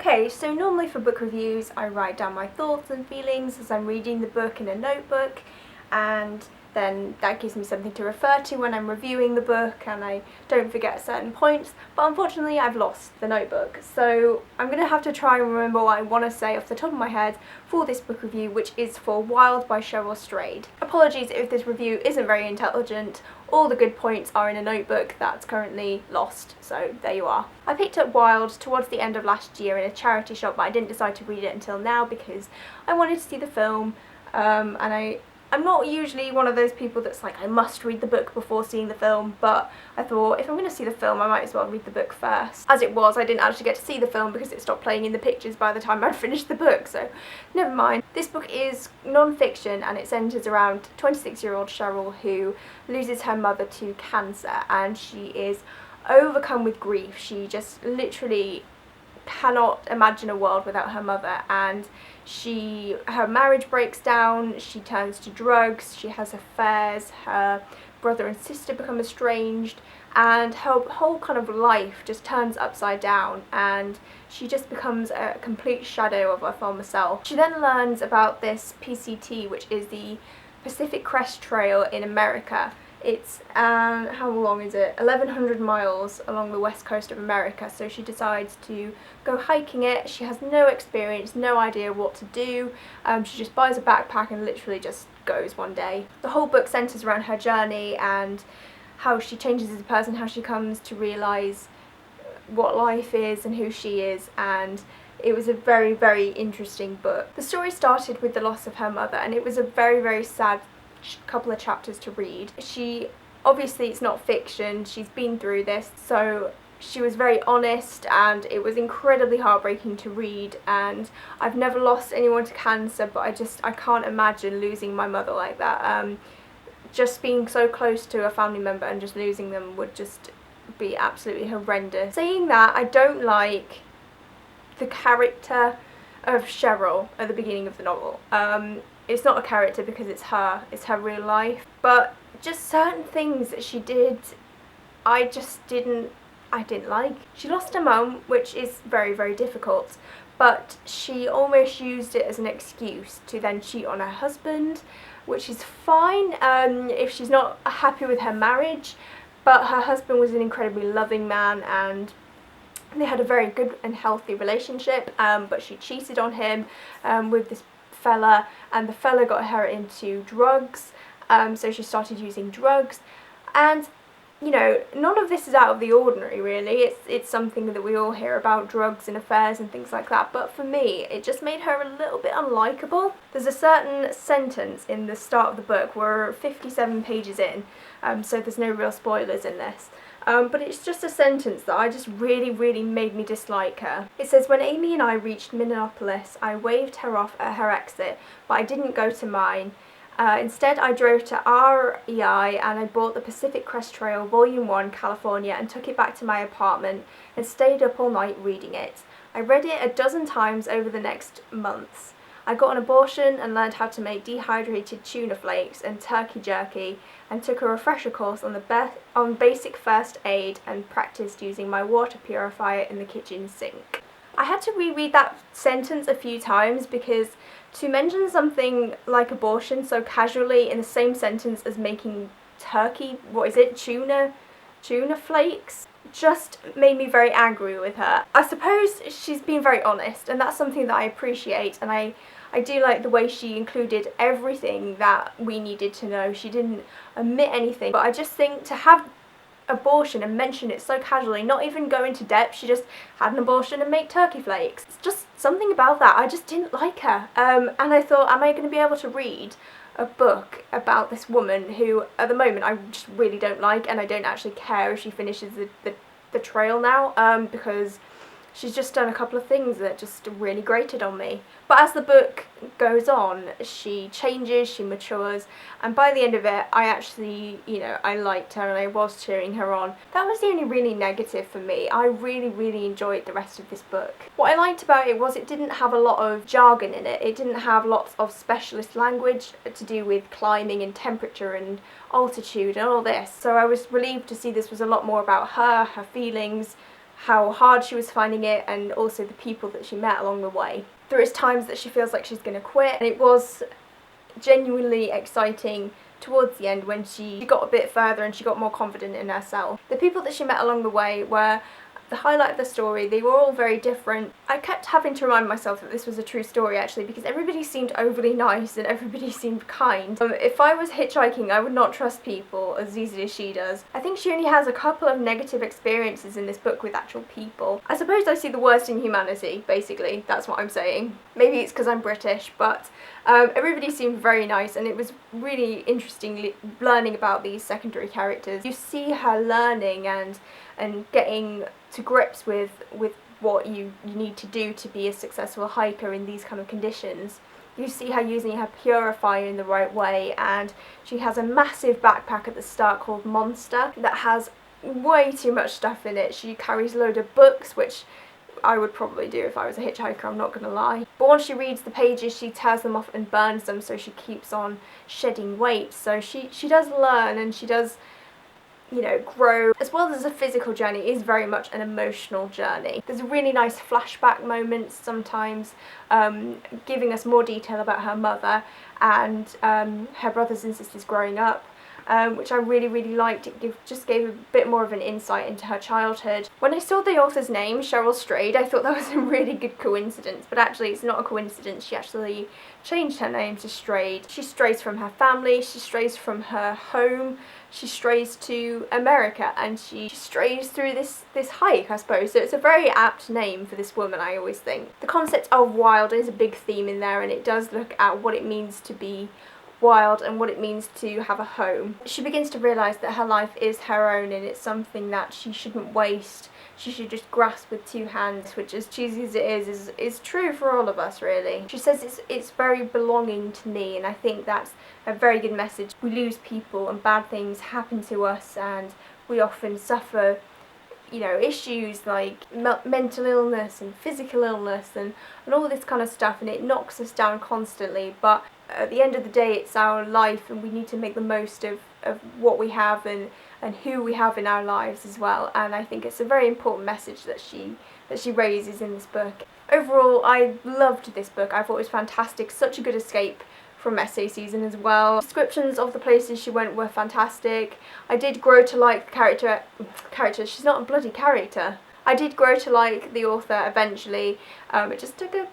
Okay, so normally for book reviews I write down my thoughts and feelings as I'm reading the book in a notebook, and then that gives me something to refer to when I'm reviewing the book and I don't forget certain points, but unfortunately I've lost the notebook, so I'm going to have to try and remember what I want to say off the top of my head for this book review, which is for Wild by Cheryl Strayed. Apologies if this review isn't very intelligent. All the good points are in a notebook that's currently lost, so there you are. I picked up Wild towards the end of last year in a charity shop, but I didn't decide to read it until now because I wanted to see the film, and I'm not usually one of those people that's like, I must read the book before seeing the film, but I thought if I'm going to see the film I might as well read the book first. As it was, I didn't actually get to see the film because it stopped playing in the pictures by the time I'd finished the book, so never mind. This book is non-fiction and it centres around 26-year-old Cheryl who loses her mother to cancer, and she is overcome with grief. She just literally cannot imagine a world without her mother, and her marriage breaks down, she turns to drugs, she has affairs, her brother and sister become estranged, and her whole kind of life just turns upside down, and she just becomes a complete shadow of her former self. She then learns about this PCT, which is the Pacific Crest Trail in America. It's, how long is it? 1,100 miles along the west coast of America, so she decides to go hiking it. She has no experience, no idea what to do. She just buys a backpack and literally just goes one day. The whole book centres around her journey and how she changes as a person, how she comes to realise what life is and who she is, and it was a very, very interesting book. The story started with the loss of her mother, and it was a very, very sad couple of chapters to read. Obviously it's not fiction, she's been through this, so she was very honest, and it was incredibly heartbreaking to read, and I've never lost anyone to cancer, but I can't imagine losing my mother like that. Just being so close to a family member and just losing them would just be absolutely horrendous. Saying that, I don't like the character of Cheryl at the beginning of the novel. It's not a character because it's her real life, but just certain things that she did, I didn't like. She lost her mum, which is very, very difficult, but she almost used it as an excuse to then cheat on her husband, which is fine if she's not happy with her marriage, but her husband was an incredibly loving man and they had a very good and healthy relationship, but she cheated on him with this fella, and the fella got her into drugs, so she started using drugs, and you know, none of this is out of the ordinary really. It's something that we all hear about, drugs and affairs and things like that, but for me it just made her a little bit unlikable. There's a certain sentence in the start of the book, we're 57 pages in, so there's no real spoilers in this, but it's just a sentence that I just really, really made me dislike her. It says, "When Amy and I reached Minneapolis, I waved her off at her exit, but I didn't go to mine. Instead, I drove to REI and I bought the Pacific Crest Trail Volume 1, California, and took it back to my apartment and stayed up all night reading it. I read it a dozen times over the next months. I got an abortion and learned how to make dehydrated tuna flakes and turkey jerky, and took a refresher course on basic first aid and practiced using my water purifier in the kitchen sink." I had to reread that sentence a few times because to mention something like abortion so casually in the same sentence as making tuna flakes, just made me very angry with her. I suppose she's been very honest, and that's something that I appreciate, and I do like the way she included everything that we needed to know. She didn't omit anything, but I just think to have abortion and mention it so casually, not even go into depth, she just had an abortion and make turkey flakes. It's just something about that, I just didn't like her. And I thought, am I going to be able to read a book about this woman who, at the moment, I just really don't like, and I don't actually care if she finishes the trail now, because she's just done a couple of things that just really grated on me. But as the book goes on, she changes, she matures, and by the end of it, I actually, I liked her and I was cheering her on. That was the only really negative for me. I really, really enjoyed the rest of this book. What I liked about it was it didn't have a lot of jargon in it. It didn't have lots of specialist language to do with climbing and temperature and altitude and all this. So I was relieved to see this was a lot more about her feelings, how hard she was finding it, and also the people that she met along the way. There is times that she feels like she's going to quit, and it was genuinely exciting towards the end when she got a bit further and she got more confident in herself. The people that she met along the way were the highlight of the story. They were all very different. I kept having to remind myself that this was a true story actually, because everybody seemed overly nice and everybody seemed kind. If I was hitchhiking, I would not trust people as easily as she does. I think she only has a couple of negative experiences in this book with actual people. I suppose I see the worst in humanity, basically. That's what I'm saying. Maybe it's because I'm British, but everybody seemed very nice, and it was really interesting learning about these secondary characters. You see her learning and getting to grips with what you need to do to be a successful hiker in these kind of conditions. You see her using her purifier in the right way, and she has a massive backpack at the start called Monster that has way too much stuff in it. She carries a load of books, which I would probably do if I was a hitchhiker, I'm not gonna lie. But once she reads the pages, she tears them off and burns them, so she keeps on shedding weight. So she does learn, and she does, you know, grow. As well as a physical journey, it is very much an emotional journey. There's really nice flashback moments sometimes, giving us more detail about her mother and her brothers and sisters growing up. Which I really liked. It just gave a bit more of an insight into her childhood. When I saw the author's name, Cheryl Strayed, I thought that was a really good coincidence, but actually it's not a coincidence. She actually changed her name to Strayed. She strays from her family, she strays from her home, she strays to America, and she strays through this hike, I suppose. So it's a very apt name for this woman, I always think. The concept of wild is a big theme in there, and it does look at what it means to be wild and what it means to have a home. She begins to realise that her life is her own, and it's something that she shouldn't waste. She should just grasp with two hands, which, as cheesy as it is true for all of us, really. She says it's very belonging to me, and I think that's a very good message. We lose people and bad things happen to us, and we often suffer, you know, issues like mental illness and physical illness and all this kind of stuff, and it knocks us down constantly. But at the end of the day, it's our life, and we need to make the most of what we have and who we have in our lives as well. And I think it's a very important message that she raises in this book. Overall, I loved this book. I thought it was fantastic. Such a good escape from essay season as well. Descriptions of the places she went were fantastic. I did grow to like the character. She's not a bloody character. I did grow to like the author eventually. It just took a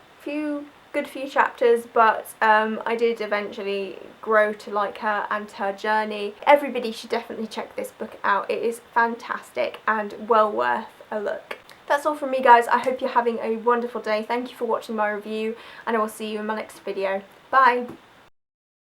good few chapters, but I did eventually grow to like her and her journey. Everybody should definitely check this book out. It is fantastic and well worth a look. That's all from me, guys. I hope you're having a wonderful day. Thank you for watching my review, and I will see you in my next video. Bye!